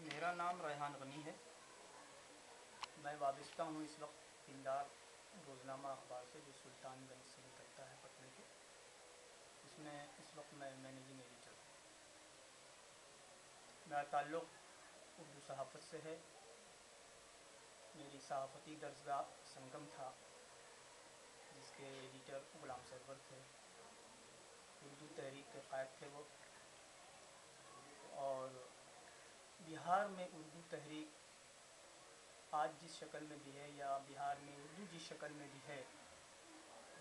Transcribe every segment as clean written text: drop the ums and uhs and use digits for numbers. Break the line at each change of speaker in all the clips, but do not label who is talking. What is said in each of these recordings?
मेरा नाम रेहान गनी है। मैं वाबस्ता हूँ इस वक्त पिंदार रोज़नामा अखबार से, जो सुल्तानगंज से निकलता है पटने के। इसमें इस वक्त मैं मैनेजिंग एडिटर हूँ। मेरा ताल्लुक़ उर्दू सहाफ़त से है। मेरी सहाफ़ती दर्सगाह संगम था, जिसके एडिटर ग़ुलाम सरवर थे। उर्दू तहरीक के क़ायद थे वो। और बिहार में उर्दू तहरीक आज जिस शक्ल में भी है, या बिहार में उर्दू जिस शक्ल में भी है,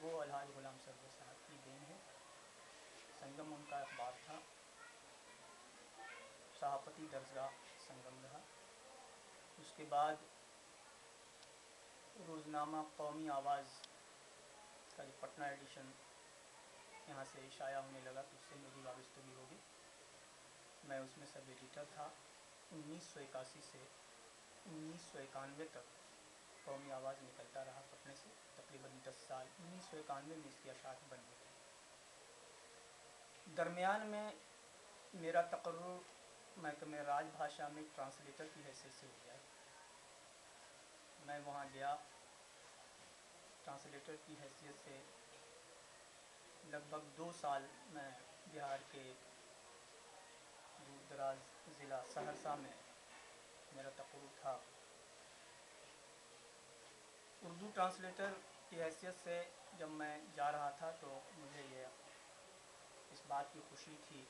वो अलहाज ग़ुलाम सरवर साहब की देन है। संगम उनका अखबार था, सहाफ़ती दर्सगाह संगम रहा। उसके बाद रोज़नामा कौमी आवाज़ का जो पटना एडिशन यहाँ से शाया होने लगा, तो उससे मेरी वाबस्तगी होगी। मैं उसमें सब एडिटर था। 1981 से 1991 तक कौमी आवाज़ निकलता रहा पटने से, तकरीबन 10 साल। 1991 में इसकी अशात बंद हो गई। दरमियान में मेरा तकर्रुर महकमे राजभाषा में ट्रांसलेटर की हैसियत से हो गया। मैं वहाँ गया, ट्रांसलेटर की हैसियत से लगभग 2 साल मैं बिहार के दूर दराज ज़िला सहरसा में मेरा तकर्रुर था। उर्दू ट्रांसलेटर की हैसियत से जब मैं जा रहा था, तो मुझे ये इस बात की खुशी थी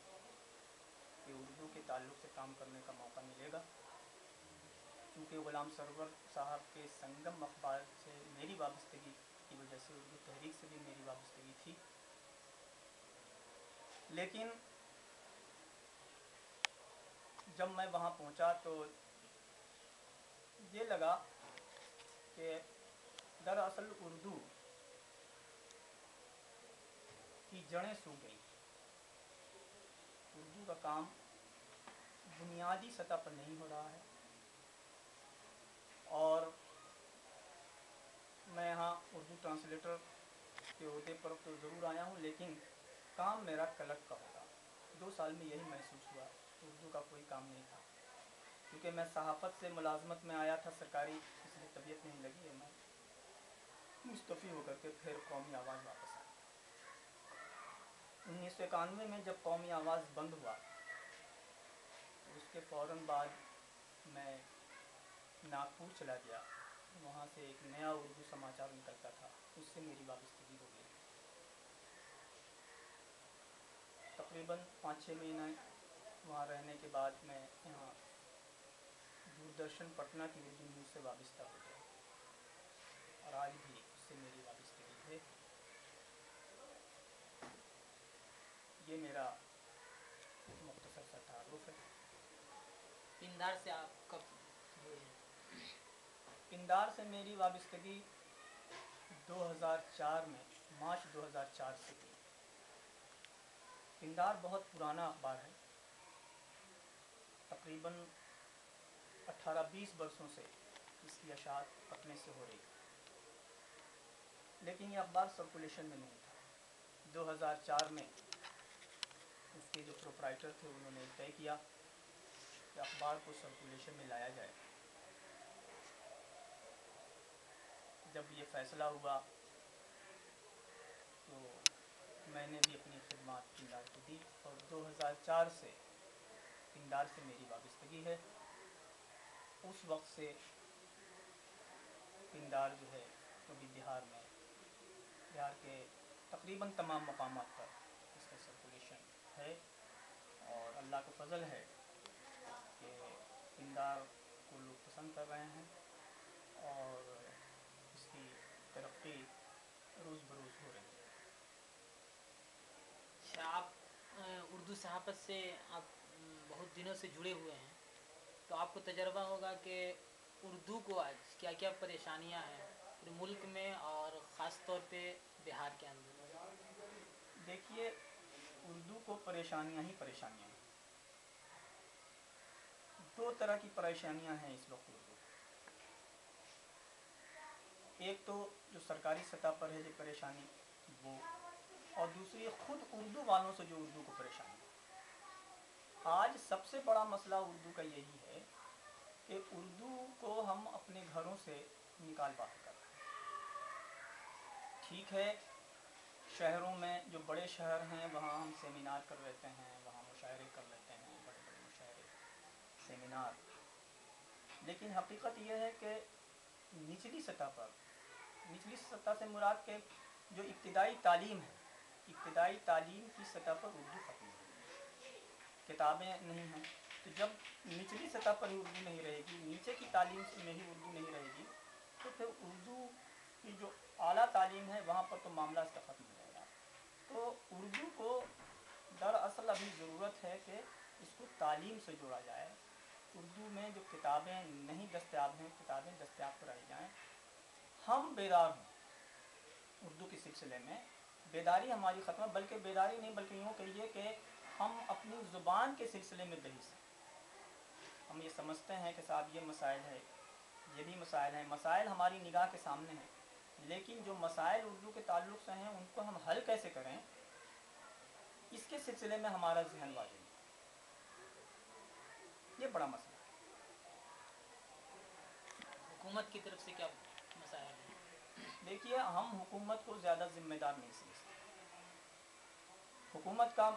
कि उर्दू के ताल्लुक़ से काम करने का मौका मिलेगा। क्योंकि ग़ुलाम सरवर साहब के संगम अखबार से मेरी वाबस्तगी की वजह से उर्दू तहरीक से भी मेरी वाबस्तगी थी। लेकिन जब मैं वहाँ पहुँचा तो ये लगा कि दरअसल उर्दू की जड़ें सूख गई। उर्दू का काम बुनियादी सतह पर नहीं हो रहा है। और मैं यहाँ उर्दू ट्रांसलेटर के ओहदे पर तो ज़रूर आया हूँ, लेकिन काम मेरा क्लर्क का होगा। 2 साल में यही महसूस हुआ, उर्दू का कोई काम नहीं था। क्योंकि मैं सहाफ़त से मुलाजमत में आया था सरकारी, इसलिए तबीयत नहीं लगी है। मैं मुस्तफ़ी होकर के फिर कौमी आवाज़ वापस आया। 1991 में जब कौमी आवाज़ बंद हुआ, तो उसके फ़ौरन बाद मैं नागपुर चला गया। वहाँ से एक नया उर्दू समाचार निकलता था, उससे मेरी वाबस्तगी हो गई। तकरीबन 5-6 महीने वहाँ रहने के बाद मैं यहाँ दूरदर्शन पटना की उर्दू न्यूज़ से वाबस्ता हो गया, और आज भी उससे मेरी वाबस्तगी है। ये मेरा मुख्तसर सा तारुफ है।
पिंदार से आप कब जुड़े?
पिंदार से मेरी वाबस्तगी 2004 में, मार्च 2004 से थी। पिंदार बहुत पुराना अखबार है। तकरीबन 18-20 वर्षों से इसकी अशात पटने से हो रही है, लेकिन ये अखबार सर्कुलेशन में नहीं था। 2004 में उसके जो प्रोप्राइटर थे, उन्होंने तय किया कि अखबार को सर्कुलेशन में लाया जाए। जब ये फ़ैसला हुआ, तो मैंने भी अपनी खिदमत पिंदार को दी, और 2004 से पिंदार से मेरी वाबस्तगी है। उस वक्त से पिंदार जो है वो भी बिहार के तकरीबन तमाम मकामात पर इसका सर्कुलेशन है। और अल्लाह का फ़ज़ल है कि पिंदार को लोग पसंद कर रहे हैं, और इसकी तरक्की रोज़ बरोज़ हो रही है।
अच्छा, आप उर्दू सहाफ़त से आप बहुत दिनों से जुड़े हुए हैं, तो आपको तजर्बा होगा कि उर्दू को आज क्या क्या परेशानियां हैं पूरे मुल्क में, और ख़ास तौर पे बिहार के अंदर।
देखिए, उर्दू को परेशानियां ही परेशानियां हैं। 2 तरह की परेशानियां हैं इस वक्त उर्दू। एक तो जो सरकारी सतह पर है जो परेशानी, वो, और दूसरी खुद उर्दू वालों से जो उर्दू को परेशानी। आज सबसे बड़ा मसला उर्दू का यही है कि उर्दू को हम अपने घरों से निकाल बाहर कर रहे हैं। ठीक है, शहरों में जो बड़े शहर हैं वहाँ हम सेमिनार कर लेते हैं, वहाँ मुशायरे कर लेते हैं, बड़े बड़े मुशायरे सेमिनार, लेकिन हकीकत यह है कि निचली सतह से मुराद के जो इब्तिदाई तालीम है, इब्तिदाई तालीम की सतह पर उर्दू ख़त्म हो गई, किताबें नहीं हैं। तो जब निचली सतह पर ही उर्दू नहीं रहेगी, नीचे की तालीम में ही उर्दू नहीं रहेगी, तो फिर उर्दू की जो आला तालीम है वहाँ पर तो मामला इसका ख़त्म हो जाएगा। तो उर्दू को दरअसल अभी ज़रूरत है कि इसको तालीम से जोड़ा जाए। उर्दू में जो किताबें नहीं दस्तयाब हैं, किताबें दस्तयाब कराई जाएँ। हम बेदार हों उर्दू के सिलसिले में, बेदारी हमारी ख़त्म, बल्कि बेदारी नहीं, बल्कि यूँ कहिए कि हम अपनी ज़ुबान के सिलसिले में दहीस हैं। हम ये समझते हैं कि साहब ये मसाइल है, ये भी मसाइल हैं, मसाइल हमारी निगाह के सामने हैं, लेकिन जो मसाइल उर्दू के ताल्लुक़ से हैं उनको हम हल कैसे करें, इसके सिलसिले में हमारा जहन वाजिब है। ये बड़ा मसला है।
हुकूमत की तरफ से क्या मसाइल हैं?
देखिए, हम हुकूमत को ज़्यादा ज़िम्मेदार नहीं समझते। हुकूमत का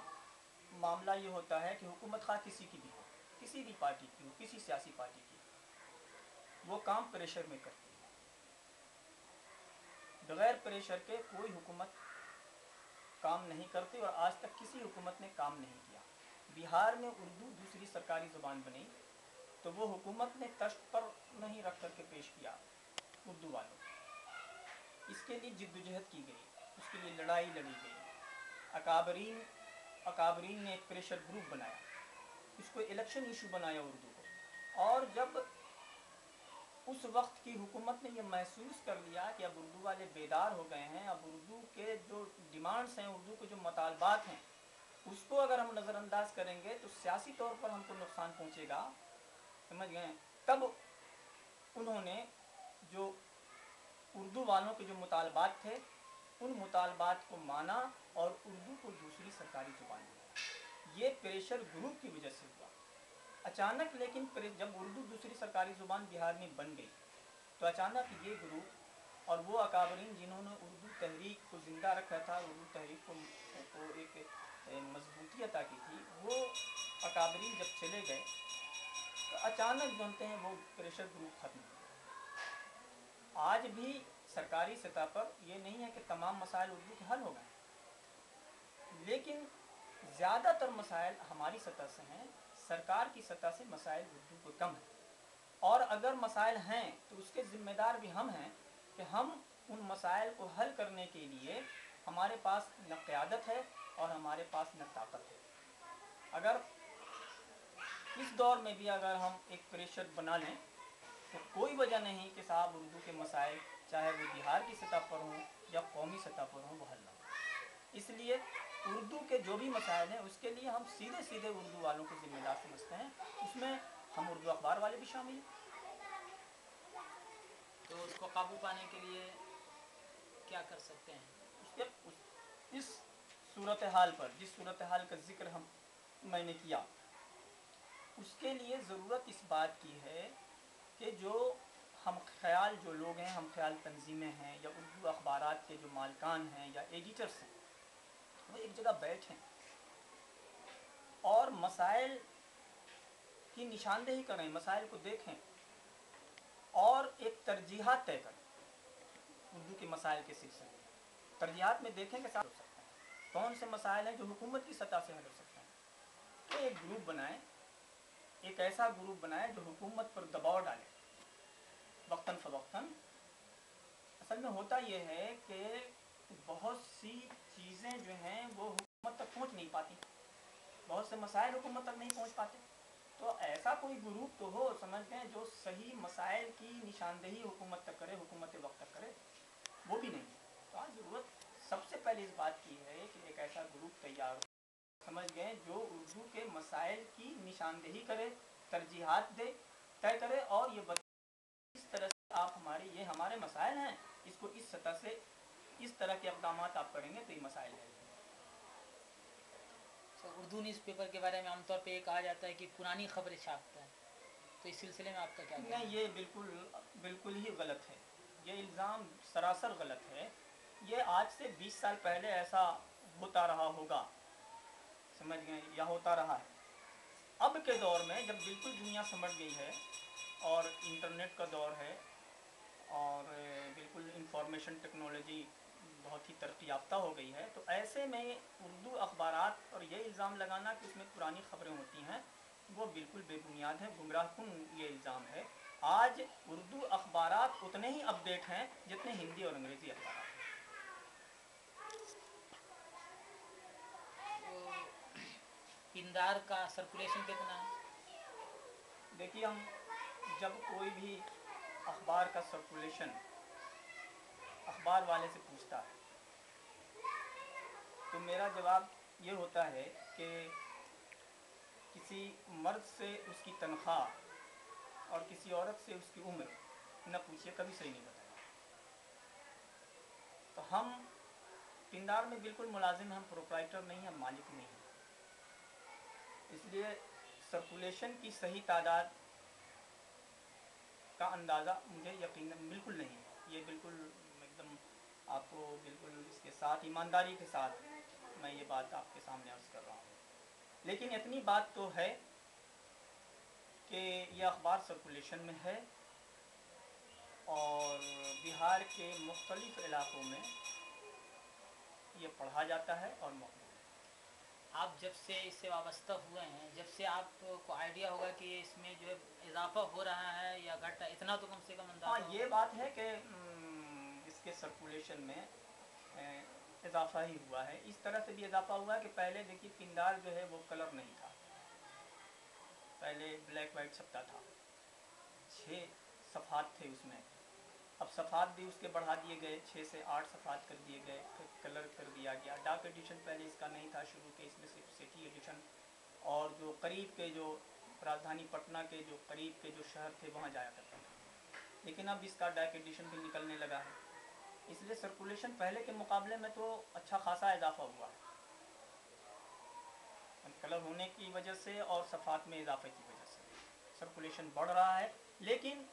मामला ये होता है कि हुकूमत खा किसी की भी हो, किसी भी पार्टी की हो, किसी सियासी पार्टी की, वो काम प्रेशर में करती है। बग़ैर प्रेशर के कोई हुकूमत काम नहीं करती और आज तक किसी हुकूमत ने काम नहीं किया। बिहार में उर्दू दूसरी सरकारी ज़ुबान बनी तो वो हुकूमत ने तश्त पर नहीं रख करके पेश किया उर्दू वालों को। इसके लिए जिद्दोजहद की गई, उसके लिए लड़ाई लड़ी गई। अकाबरीन ने एक प्रेशर ग्रुप बनाया, इसको इलेक्शन इशू बनाया उर्दू को। और जब उस वक्त की हुकूमत ने यह महसूस कर लिया कि अब उर्दू वाले बेदार हो गए हैं, अब उर्दू के जो डिमांड्स हैं, उर्दू के जो मतालबात हैं, उसको अगर हम नज़रअंदाज करेंगे तो सियासी तौर पर हमको नुकसान पहुँचेगा, समझ गए। तब उन्होंने जो उर्दू वालों के जो मुतालबात थे उन मुतालबात को माना और उर्दू को दूसरी सरकारी ज़ुबान बनाया। ये प्रेशर ग्रुप की वजह से हुआ अचानक। लेकिन जब उर्दू दूसरी सरकारी ज़ुबान बिहार में बन गई तो अचानक ये ग्रुप और वो अकाबरीन जिन्होंने उर्दू तहरीक को ज़िंदा रखा था, उर्दू तहरीक को एक मजबूती अता की थी, वो अकाबरीन जब चले गए तो अचानक जानते हैं वो प्रेशर ग्रुप ख़त्म हो गया। आज भी सरकारी सतह पर ये नहीं है कि तमाम मसाइल उर्दू के हल हो गए, लेकिन ज़्यादातर मसाइल हमारी सतह से हैं, सरकार की सतह से मसाइल उर्दू को कम है। और अगर मसाइल हैं तो उसके ज़िम्मेदार भी हम हैं कि हम उन मसाइल को हल करने के लिए हमारे पास न क़यादत है और हमारे पास न ताकत है। अगर इस दौर में भी अगर हम एक प्रेशर बना लें तो कोई वजह नहीं कि साहब उर्दू के मसाइल चाहे वो बिहार की सतह पर हों या कौमी सतह पर हों वो हल ना हो। इसलिए उर्दू के जो भी मसाइल हैं उसके लिए हम सीधे सीधे उर्दू वालों को ज़िम्मेदार समझते हैं, उसमें हम उर्दू अखबार वाले भी शामिल हैं।
तो उसको काबू पाने के लिए क्या कर सकते हैं?
इस सूरत हाल पर, जिस सूरत हाल का जिक्र मैंने किया, उसके लिए ज़रूरत इस बात की है कि जो हम ख्याल जो लोग हैं, हम ख्याल तंजीमें हैं या उर्दू अखबारात के जो मालिकान हैं या एडिटर्स हैं, वो एक जगह बैठें और मसाइल की निशानदेही करें, मसाइल को देखें और एक तरजीहात तय करें। उर्दू के मसाइल के सिलसिले में तरजीहात में देखें कि साथ हो सकते हैं, कौन से मसाइल हैं जो हुकूमत की सतह से हल हो सकते हैं। तो एक ग्रुप बनाएं, एक ऐसा ग्रुप बनाएं जो हुकूमत पर दबाव डाले वक्तन फ़वक्तन। असल में होता यह है कि बहुत सी चीज़ें जो हैं वो हुकूमत तक पहुंच नहीं पाती, बहुत से मसाइल हुकूमत तक नहीं पहुंच पाते। तो ऐसा कोई ग्रुप तो हो, समझते हैं, जो सही मसाइल की निशानदेही हुकूमत तक करे, हुकूमत वक्त तक करे, वो भी नहीं। तो आज ज़रूरत सबसे पहले इस बात की है कि एक ऐसा ग्रुप तैयार हो, समझ गए, जो उर्दू के मसाइल की निशानदेही करे, तरजीहात दे, तय करे और ये इस तरह से आप ये हमारे मसाइल हैं, इसको इस सतह से इस तरह के इक़दाम आप करेंगे तो ये मसाइल है।
तो उर्दू न्यूज़पेपर के बारे में आमतौर पे ये कहा जाता है कि पुरानी खबरें छापता है, तो इस सिलसिले में आपका क्या कहना
नहीं,
है?
ये बिल्कुल ही गलत है। ये इल्ज़ाम सरासर गलत है। ये आज से 20 साल पहले ऐसा होता रहा होगा, समझ गए, या होता रहा है। अब के दौर में जब बिल्कुल दुनिया समझ गई है और इंटरनेट का दौर है और बिल्कुल इंफॉर्मेशन टेक्नोलॉजी बहुत ही तरक्की याफ्ता हो गई है, तो ऐसे में उर्दू अखबारात और ये इल्ज़ाम लगाना कि उसमें पुरानी खबरें होती हैं, वो बिल्कुल बेबुनियाद है, गुमराहकुन ये इल्ज़ाम है। आज उर्दू अखबारात उतने ही अपडेट हैं जितने हिंदी और अंग्रेज़ी अखबारात हैं।
तो पिंदार का सर्कुलेशन कितना है?
देखिए, हम जब कोई भी अखबार का सर्कुलेशन अखबार वाले से पूछता है तो मेरा जवाब ये होता है कि किसी मर्द से उसकी तनख्वाह और किसी औरत से उसकी उम्र न पूछिए, कभी सही नहीं बताएगा। तो हम पिंदार में बिल्कुल मुलाजिम हैं, हम प्रोप्राइटर नहीं हैं, मालिक नहीं हैं। इसलिए सर्कुलेशन की सही तादाद का अंदाज़ा मुझे यकीनन बिल्कुल नहीं है। ये बिल्कुल एकदम आपको बिल्कुल इसके साथ ईमानदारी के साथ मैं ये बात आपके सामने अर्ज़ कर रहा हूँ। लेकिन इतनी बात तो है कि यह अखबार सर्कुलेशन में है और बिहार के मुख्तलिफ़ इलाक़ों में ये पढ़ा जाता है और मकबूल है।
आप जब से इससे वाबस्ता हुए हैं, जब से आपको आइडिया होगा कि इसमें जो है इजाफा हो रहा है या घट रहा है, इतना तो कम से कम अंदाजा
हाँ,
होगा।
ये बात है कि इसके सर्कुलेशन में इजाफा ही हुआ है। इस तरह से भी इजाफा हुआ कि पहले देखिए पिंदार जो है वो कलर नहीं था, पहले ब्लैक वाइट छपता था, 6 सफ़ात थे उसमें। अब सफ़ात भी उसके बढ़ा दिए गए, 6 से 8 सफ़ात कर दिए गए, फिर कलर कर दिया गया। डाक एडिशन पहले इसका नहीं था शुरू के, इसमें सिर्फ सिटी एडिशन और जो करीब के जो राजधानी पटना के जो करीब के जो शहर थे वहाँ जाया करता था। लेकिन अब इसका डाक एडिशन भी निकलने लगा है, इसलिए सर्कुलेशन पहले के मुकाबले में तो अच्छा खासा इजाफा हुआ है, कलर होने की वजह से और सफ़ात में इजाफे की वजह से सर्कुलेशन बढ़ रहा है। लेकिन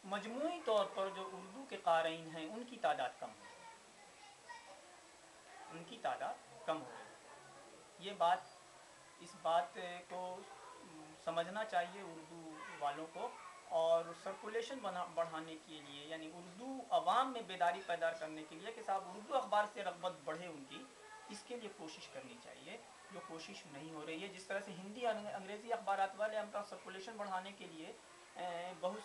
मजमूई तौर पर जो उर्दू के क़ारीन हैं उनकी तादाद कम है, उनकी तादाद कम हो रही है। ये बात, इस बात को समझना चाहिए उर्दू वालों को, और सर्कुलेशन बढ़ाने के लिए, यानी उर्दू अवाम में बेदारी पैदा करने के लिए कि साहब उर्दू अखबार से रग़बत बढ़े उनकी, इसके लिए कोशिश करनी चाहिए, जो कोशिश नहीं हो रही है। जिस तरह से हिंदी अंग्रेज़ी अखबारात वाले अपना सर्कुलेशन बढ़ाने के लिए बहुत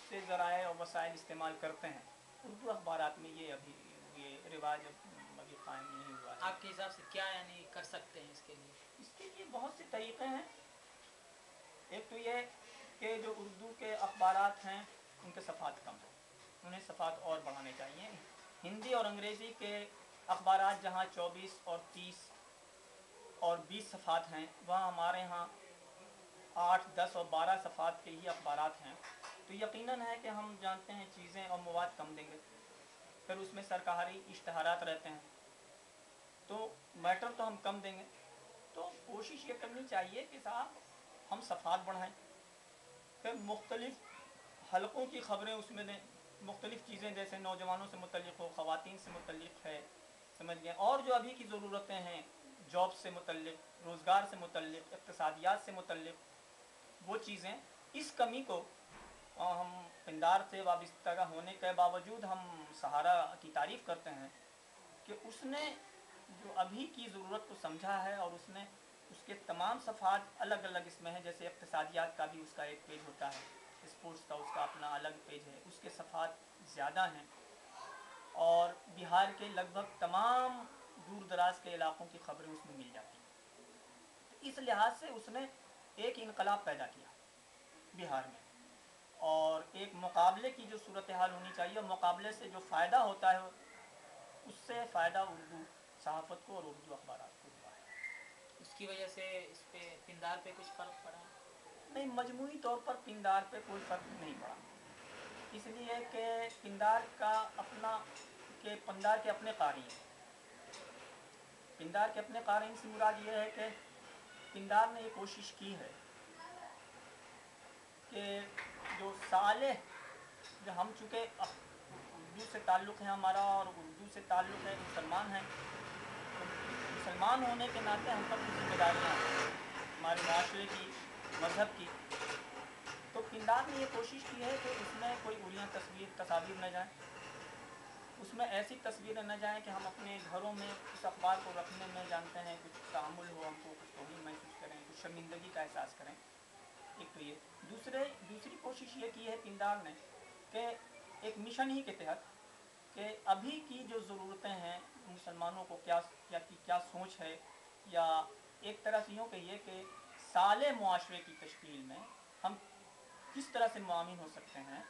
से ज़राए और वसाइल इस्तेमाल करते हैं, उर्दू अखबारात में ये अभी ये रिवाज अभी कायम नहीं हुआ है।
आपके हिसाब से क्या यानी कर सकते हैं इसके लिए?
इसके लिए बहुत से तरीक़े हैं। एक तो ये कि जो उर्दू के अखबारात हैं उनके सफ़ात कम हैं, उन्हें सफ़ात और बढ़ाने चाहिए। हिंदी और अंग्रेज़ी के अखबारात जहाँ 24 और 30 और 20 सफ़ात हैं, वहाँ हमारे यहाँ 8, 10 और 12 सफ़ात के ही अखबारात हैं। तो यकीनन है कि हम जानते हैं चीज़ें और मवाद कम देंगे, फिर उसमें सरकारी इश्तहारात रहते हैं, तो मैटर तो हम कम देंगे। तो कोशिश ये करनी चाहिए कि साहब हम सफ़ात बढ़ाएं, फिर मुख्तलिफ़ हलक़ों की ख़बरें उसमें दें, मुख्तलिफ़ चीज़ें जैसे नौजवानों से मुतल्लिक़ हो, ख़वातीन से मुतल्लिक़ है, समझ गए, और जो अभी की ज़रूरतें हैं, जॉब से मुतल्लिक़, रोज़गार से मुतल्लिक़, इक़्तिसादियात से मुतल्लिक़, वो चीज़ें, इस कमी को हम पिंदार से वाबस्ता होने के बावजूद हम सहारा की तारीफ़ करते हैं कि उसने जो अभी की ज़रूरत को समझा है और उसने उसके तमाम सफ़ात अलग अलग इसमें हैं। जैसे इक़्तिसादियात का भी उसका एक पेज होता है, स्पोर्ट्स का उसका अपना अलग पेज है, उसके सफ़ात ज़्यादा हैं, और बिहार के लगभग तमाम दूर दराज के इलाक़ों की ख़बरें उसमें मिल जाती हैं। तो इस लिहाज से उसने एक इनकलाब पैदा किया बिहार में, और एक मुकाबले की जो सूरत हाल होनी चाहिए, मुकाबले से जो फ़ायदा होता है उससे फ़ायदा उर्दू सहाफ़त को और उर्दू अखबारात को हुआ है।
उसकी वजह से इस पे पिंदार पे कुछ फ़र्क पड़ा?
नहीं, मजमूई तौर पर पिंदार पे कोई फ़र्क नहीं पड़ा, इसलिए कि पिंदार का अपना के पिंदार के अपने क़ारीन, पिंदार के अपने क़ारीन से मुराद ये है कि पिंदार ने ये कोशिश की है कि जो साले जो हम चूँकि उर्दू से ताल्लुक़ है हमारा और उर्दू से ताल्लुक़ है, मुसलमान हैं, तो मुसलमान होने के नाते हम पर कुछ जिम्मेदारियाँ हैं हमारे माशरे की, मज़हब की। तो पिंदार ने ये कोशिश की है कि उसमें कोई उरियां तस्वीर न जाएँ, उसमें ऐसी तस्वीरें न जाएँ कि हम अपने घरों में उस अखबार को रखने में जानते हैं कुछ तहम्मुल हो, हमको कुछ तौहीन महसूस करें, कुछ शर्मिंदगी का एहसास करें। एक तो ये दूसरी कोशिश ये की है पिंदार ने कि एक मिशन ही के तहत कि अभी की जो ज़रूरतें हैं मुसलमानों को क्या सोच है, या एक तरह से यूँ कहिए कि साले मुआशरे की तश्कील में हम किस तरह से मुआमिन हो सकते हैं,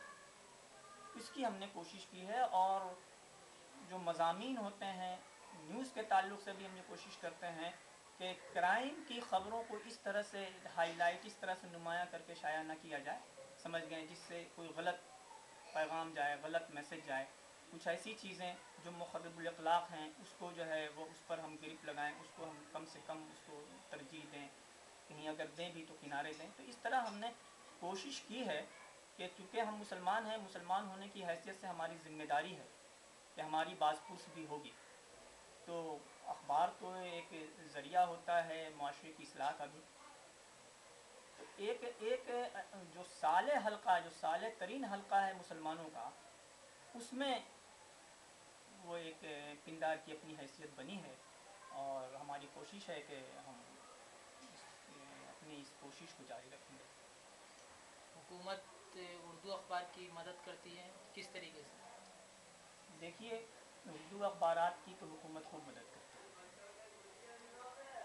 इसकी हमने कोशिश की है। और जो मज़ामीन होते हैं न्यूज़ के ताल्लुक़ से भी हम ये कोशिश करते हैं कि क्राइम की ख़बरों को इस तरह से हाईलाइट, इस तरह से नुमायाँ करके शाया न किया जाए, समझ गए, जिससे कोई गलत पैगाम जाए, गलत मैसेज जाए। कुछ ऐसी चीज़ें जो मुख़र्रिबुल अख़लाक़ हैं उसको जो है वो उस पर हम ग्रिप लगाएं, उसको हम कम से कम उसको तरजीह दें, कहीं अगर दें भी तो किनारे दें। तो इस तरह हमने कोशिश की है कि चूँकि हम मुसलमान हैं, मुसलमान होने की हैसियत से हमारी ज़िम्मेदारी है कि हमारी बाज़पुर्स भी होगी। तो अखबार तो एक ज़रिया होता है माशरे की इस्लाह का भी। तो एक जो साले हल्का, जो साले तरीन हल्का है मुसलमानों का, उसमें वो एक पिंदार की अपनी हैसियत बनी है। और हमारी कोशिश है कि हम अपनी इस कोशिश को जारी रखेंगे।
हुकूमत उर्दू अखबार की मदद करती है किस तरीके से?
देखिए, उर्दू अखबारात की तो हुकूमत खूब मदद करती है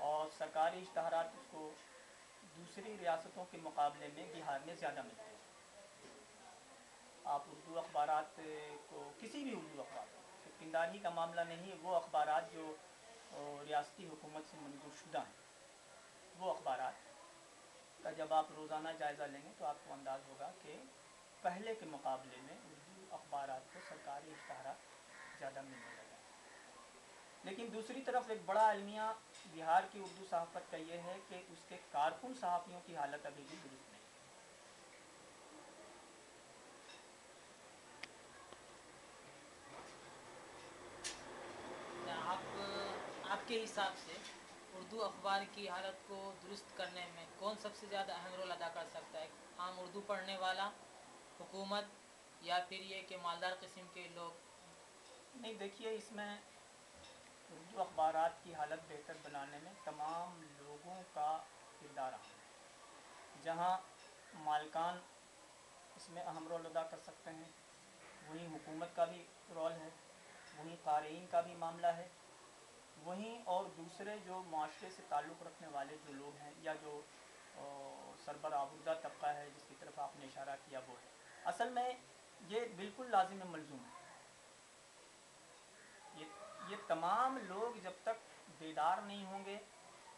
और सरकारी इश्तहारात उसको दूसरी रियासतों के मुकाबले में बिहार में ज़्यादा मिलते हैं। आप उर्दू अखबारात को, किसी भी उर्दू अखबार, सिर्फ पिंदार ही का मामला नहीं है, वो अखबारात जो रियासती हुकूमत से मंजूरशुदा हैं, वो अखबारात का जब आप रोज़ाना जायज़ा लेंगे तो आपको अंदाज़ होगा कि पहले के मुकाबले में उर्दू अखबारात को सरकारी इश्तहारात ज़्यादा मिलने लगे। लेकिन दूसरी तरफ एक बड़ा अलमिया बिहार की उर्दू सहाफ़त का ये है कि उसके कारकुन सहाफ़ियों की हालत अभी भी दुरुस्त नहीं।
आपके हिसाब से उर्दू अखबार की हालत को दुरुस्त करने में कौन सबसे ज़्यादा अहम रोल अदा कर सकता है? आम उर्दू पढ़ने वाला, हुकूमत, या फिर ये कि मालदार किस्म के लोग?
नहीं, देखिए, इसमें उर्दू अखबारात की हालत बेहतर बनाने में तमाम लोगों का किरदार अहम है। जहाँ मालकान इसमें अहम रोल अदा कर सकते हैं, वहीं हुकूमत का भी रोल है, वहीं क़ारीन का भी मामला है, वहीं और दूसरे जो माशरे से ताल्लुक़ रखने वाले जो लोग हैं या जो सरबराहुदा तबका है जिसकी तरफ आपने इशारा किया, वो है। असल में ये बिल्कुल लाजिम मलजूम है। ये तमाम लोग जब तक बेदार नहीं होंगे,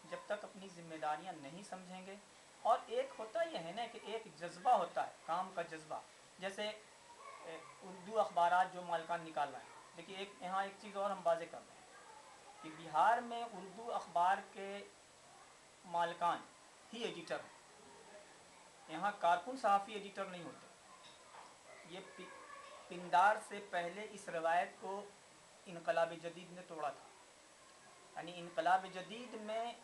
जब तक अपनी ज़िम्मेदारियां नहीं समझेंगे, और एक होता यह है ना कि एक जज्बा होता है, काम का जज्बा, जैसे उर्दू अखबारात जो मालकान निकाल रहे हैं। देखिए, यहाँ एक चीज़ और हम वाज़े कर रहे हैं कि बिहार में उर्दू अखबार के मालकान ही एडिटर हैं। यहाँ कारकुन सहाफ़ी एडिटर नहीं होते। ये पिंदार से पहले इस रवायत को इनकलाब जदीद ने तोड़ा था। यानी इनकलाब जदीद में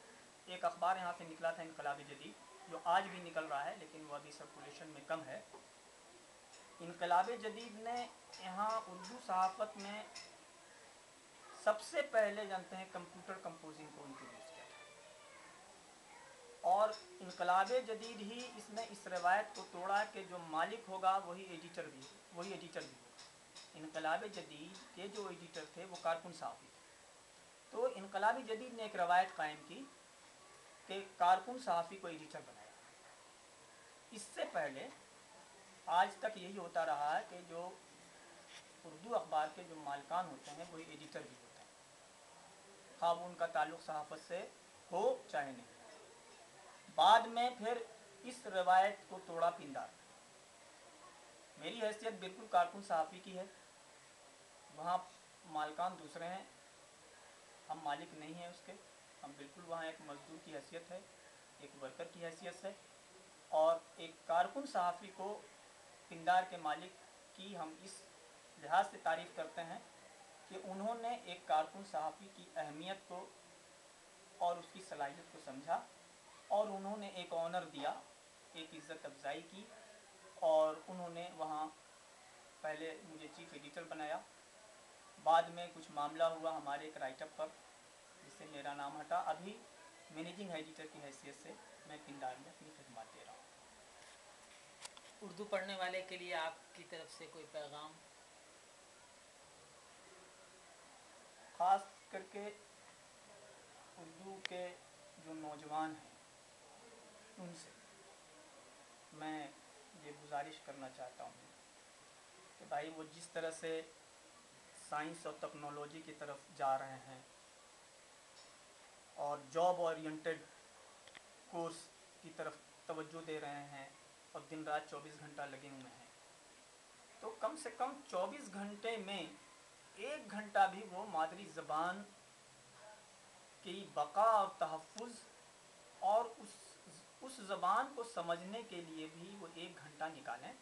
एक अखबार यहाँ से निकला था, इनकलाब जदीद, जो आज भी निकल रहा है लेकिन वो अभी सर्कुलेशन में कम है। इनकलाब जदीद ने यहाँ उर्दू सहाफ़त में सबसे पहले, जानते हैं, कंप्यूटर कंपोजिंग को इंट्रोड्यूस किया था। और इनकलाब जदीद ही इसने इस रवायत को तोड़ा कि जो मालिक होगा वही एडिटर भी होगा। इनकलाब जदीद के जो एडिटर थे वो कारकुन सहाफ़ी थे। तो इनकलाब जदीद ने एक रवायत कायम की कि कारकुन सहाफ़ी को एडिटर बनाया। इससे पहले आज तक यही होता रहा है कि जो उर्दू अखबार के जो मालकान होते हैं वही एडिटर भी होते हैं, हाँ वो उनका ताल्लुक़ सहाफ़त से हो चाहे नहीं। बाद में फिर इस रवायत को तोड़ा पिंदार। मेरी हैसियत बिल्कुल कारकुन सहाफ़ी की है, वहाँ मालकान दूसरे हैं, हम मालिक नहीं हैं उसके, हम बिल्कुल वहाँ एक मजदूर की हैसियत है, एक वर्कर की हैसियत है। और एक कारकुन सहाफ़ी को पिंदार के मालिक की हम इस लिहाज से तारीफ़ करते हैं कि उन्होंने एक कारकुन सहाफ़ी की अहमियत को और उसकी सलाहियत को समझा और उन्होंने एक ऑनर दिया, एक इज़्ज़त अफजाई की, और उन्होंने वहाँ पहले मुझे चीफ एडिटर बनाया। बाद में कुछ मामला हुआ हमारे एक राइटअप पर जिससे मेरा नाम हटा। अभी मैनेजिंग एडिटर की हैसियत से मैं पिंदार में अपनी खिदमत दे रहा हूँ।
उर्दू पढ़ने वाले के लिए आपकी तरफ से कोई पैगाम?
ख़ास करके उर्दू के जो नौजवान हैं उनसे मैं ये गुजारिश करना चाहता हूँ कि भाई वो जिस तरह से साइंस और टेक्नोलॉजी की तरफ जा रहे हैं और जॉब ओरिएंटेड कोर्स की तरफ तवज्जो दे रहे हैं और दिन रात 24 घंटा लगे हुए हैं, तो कम से कम 24 घंटे में 1 घंटा भी वो मादरी ज़बान की बका और तहफ़्फ़ुज़ और उस ज़बान को समझने के लिए भी वो 1 घंटा निकालें,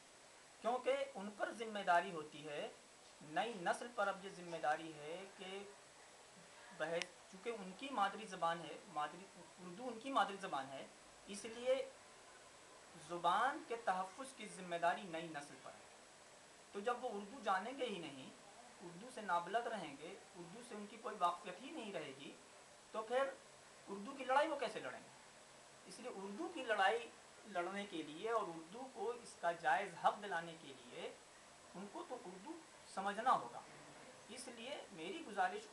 क्योंकि उन पर ज़िम्मेदारी होती है। नई नस्ल पर अब ये ज़िम्मेदारी है कि वह चूँकि उनकी मादरी ज़बान है, उर्दू उनकी मादरी ज़बान है, इसलिए ज़ुबान के तहफ़्फ़ुज़ की ज़िम्मेदारी नई नस्ल पर है। तो जब वो उर्दू जानेंगे ही नहीं, उर्दू से नाबलद रहेंगे, उर्दू से उनकी कोई वाक़फ़ियत ही नहीं रहेगी, तो फिर उर्दू की लड़ाई वो कैसे लड़ेंगे? इसलिए उर्दू की लड़ाई लड़ने के लिए और उर्दू को इसका जायज़ हक़ दिलाने के लिए उनको तो उर्दू समझना होगा। इसलिए मेरी गुजारिश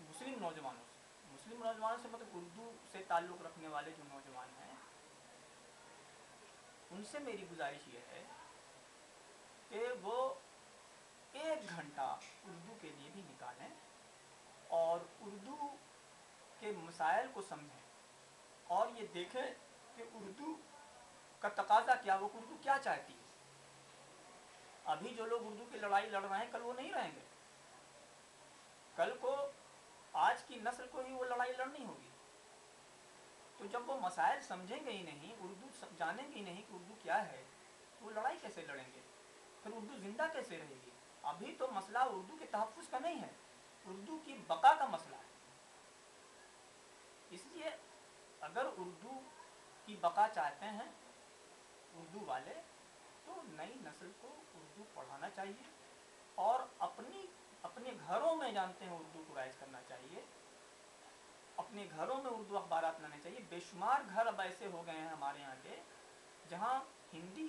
मुस्लिम नौजवानों से मतलब उर्दू से ताल्लुक़ रखने वाले जो नौजवान हैं उनसे मेरी गुजारिश ये है कि वो 1 घंटा उर्दू के लिए भी निकालें और उर्दू के मसाइल को समझें और ये देखें कि उर्दू का तकाज़ा क्या, वो उर्दू क्या चाहती है। अभी जो लोग उर्दू की लड़ाई लड़ रहे हैं कल वो नहीं रहेंगे, कल को आज की नस्ल को ही वो लड़ाई लड़नी होगी। तो जब वो मसाइल समझेंगे ही नहीं, उर्दू जानेंगे ही नहीं कि उर्दू क्या है, तो वो लड़ाई कैसे लड़ेंगे, फिर उर्दू ज़िंदा कैसे रहेगी। अभी तो मसला उर्दू के तहफ़्फ़ुज़ का नहीं है, उर्दू की बका का मसला है। इसलिए अगर उर्दू की बका चाहते हैं उर्दू वाले, तो नई नस्ल को उर्दू पढ़ाना चाहिए और अपने घरों में जानते हैं उर्दू को राइज करना चाहिए, अपने घरों में उर्दू अखबारात लाने चाहिए। बेशुमार घर अब ऐसे हो गए हैं हमारे यहाँ के जहाँ हिंदी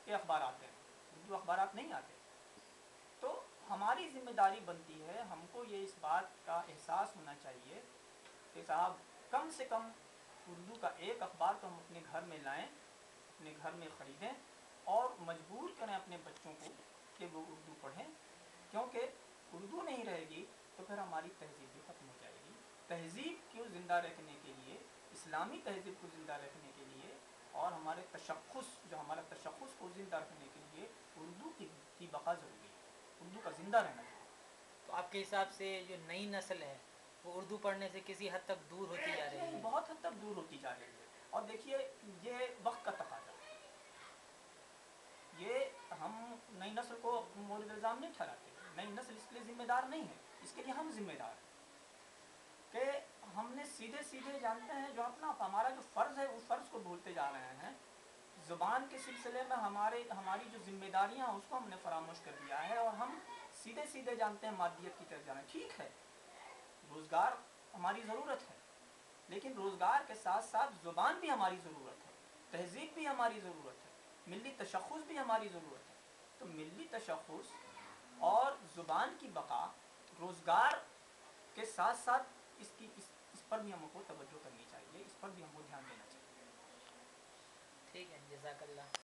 के अखबार आते हैं, उर्दू अखबारात नहीं आते। तो हमारी ज़िम्मेदारी बनती है, हमको ये इस बात का एहसास होना चाहिए कि साहब कम से कम उर्दू का एक अखबार तो हम अपने घर में लाएं, अपने घर में ख़रीदें और मजबूर करें अपने बच्चों को कि वो उर्दू पढ़ें, क्योंकि उर्दू नहीं रहेगी तो फिर हमारी तहज़ीब भी ख़त्म हो जाएगी। तहज़ीब को ज़िंदा रखने के लिए, इस्लामी तहज़ीब को ज़िंदा रखने के लिए और हमारे तशख़्ख़ुस जो हमारा तशख़्ख़ुस को ज़िंदा रखने के लिए उर्दू की बका ज़रूरी है, उर्दू का ज़िंदा रहना चाहिए।
तो आपके हिसाब से जो नई नस्ल है वो उर्दू पढ़ने से किसी हद तक दूर होती जा रही है?
बहुत हद तक दूर होती जा रही है। और देखिए ये वक्त का तकाज़ा है, ये हम नई नस्ल को मोर्द इल्ज़ाम नहीं ठहराते, नई नस्ल इसके लिए ज़िम्मेदार नहीं है, इसके लिए हम ज़िम्मेदार हैं कि हमने सीधे सीधे जानते हैं जो हमारा जो फ़र्ज़ है उस फ़र्ज़ को भूलते जा रहे हैं। ज़ुबान के सिलसिले में हमारी जो ज़िम्मेदारियाँ हैं उसको हमने फरामोश कर दिया है और हम सीधे सीधे जानते हैं मादियत की तरफ जाना। ठीक है, रोज़गार हमारी ज़रूरत है, लेकिन रोज़गार के साथ साथ ज़ुबान भी हमारी ज़रूरत है, तहज़ीब भी हमारी ज़रूरत है, मिली तशख़्ख़ुस भी हमारी ज़रूरत है। तो मिली तशख़्ख़ुस और ज़ुबान की बका रोज़गार के साथ साथ इस पर भी हमको तवज्जो करनी चाहिए, इस पर भी हमको ध्यान देना चाहिए।
ठीक है, जज़ाकल्लाह।